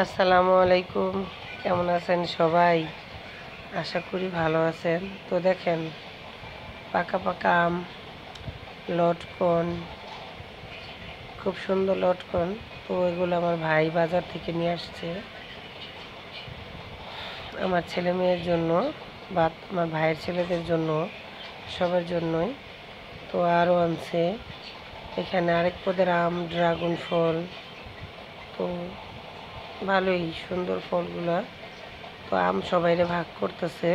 আসসালামু আলাইকুম। কেমন আছেন সবাই? আশা করি ভালো আছেন। তো দেখেন, পাকা পাকা আম, লটকন, খুব সুন্দর লটকন। তো এগুলো আমার ভাই বাজার থেকে নিয়ে আসছে আমার ছেলে মেয়ের জন্য বা আমার ভাইয়ের ছেলেদের জন্য, সবার জন্যই। তো আরও আনছে এখানে আরেক পদের আম, ড্রাগন ফল। তো ভালোই সুন্দর ফলগুলা। তো আম সবাইরে ভাগ করতেছে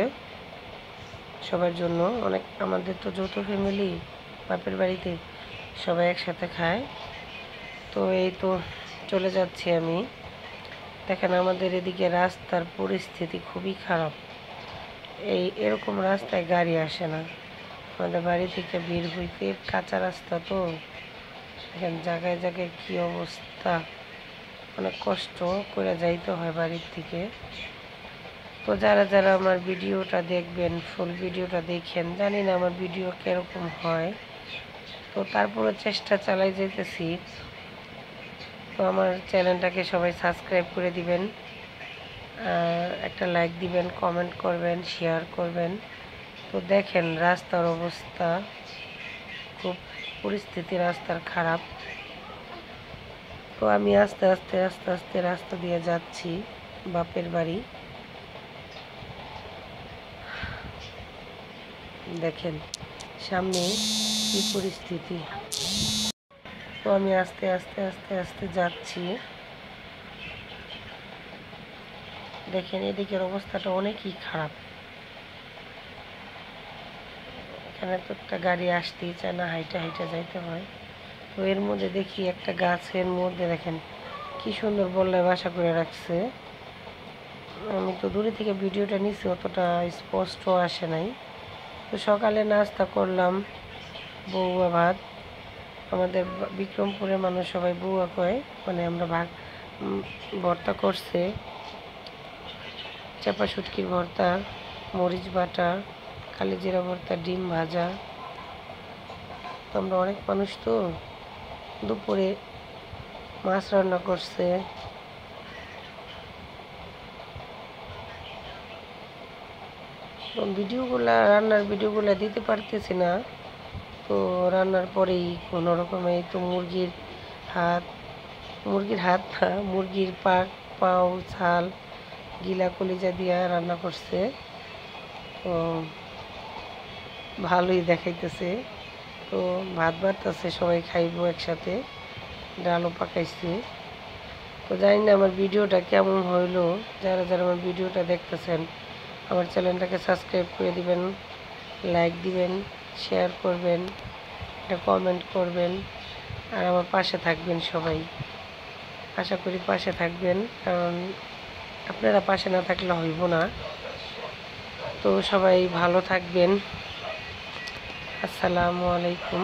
সবার জন্য। অনেক, আমাদের তো যৌথ ফ্যামিলি, বাপের বাড়িতে সবাই একসাথে খায়। তো এই তো চলে যাচ্ছি আমি। দেখেন, আমাদের এদিকে রাস্তার পরিস্থিতি খুবই খারাপ। এরকম রাস্তায় গাড়ি আসে না। আমাদের বাড়ি থেকে বের হইতে কাঁচা রাস্তা, তো দেখেন জায়গায় জায়গায় কী অবস্থা। অনেক কষ্ট করে যাইতে হয় বাড়ির থেকে। তো যারা যারা আমার ভিডিওটা দেখবেন, ফুল ভিডিওটা দেখেন, জানি না আমার ভিডিও কীরকম হয়, তো তারপরে চেষ্টা চালাই যেতেছি। তো আমার চ্যানেলটাকে সবাই সাবস্ক্রাইব করে দিবেন, একটা লাইক দিবেন, কমেন্ট করবেন, শেয়ার করবেন। তো দেখেন রাস্তার অবস্থা, খুব পরিস্থিতি রাস্তার খারাপ। তো আমি আস্তে আস্তে আস্তে আস্তে রাস্তা দিয়ে যাচ্ছি বাপের বাড়ি। দেখেন সামনে কি পরিস্থিতি। তো আমি আস্তে আস্তে আস্তে আস্তে যাচ্ছি। দেখেন এদিকের অবস্থাটা অনেকই খারাপ। এখানে তো একটা গাড়ি আসতেই চায় না, হাইটা হাইটা যাইতে হয়। তো এর মধ্যে দেখি একটা গাছের মধ্যে দেখেন কি সুন্দর বললায় বাসা করে রাখছে। আমি তো দূরে থেকে ভিডিওটা নিচ্ছি, অতটা স্পষ্ট আসে নাই। তো সকালে নাস্তা করলাম বউয়া ভাত। আমাদের বিক্রমপুরের মানুষ সবাই বউয়া কয়, মানে আমরা ভর্তা করছে, চাপা শুটকির ভর্তা, মরিচ বাটা, কালিজিরা ভর্তা, ডিম ভাজা। তো আমরা অনেক মানুষ, তো দুপুরে মাছ রান্না করছে। রান্নার ভিডিওগুলো দিতে পারতেছি না। তো রান্নার পরেই কোনো রকমে তো মুরগির হাত না, মুরগির পাও, ছাল, গিলা কলিজা দিয়া রান্না করছে। তো ভালোই দেখাইতেছে। তো ভাত বাড়তেছে, সবাই খাইবো একসাথে, ডালও পাকাইছে। তো জানি না আমার ভিডিওটা কেমন হইলো। যারা যারা আমার ভিডিওটা দেখতেছেন, আমার চ্যানেলটাকে সাবস্ক্রাইব করে দিবেন, লাইক দিবেন, শেয়ার করবেন, একটা কমেন্ট করবেন, আর আমার পাশে থাকবেন সবাই। আশা করি পাশে থাকবেন, কারণ আপনারা পাশে না থাকলে হইব না। তো সবাই ভালো থাকবেন। আসসালামু আলাইকুম।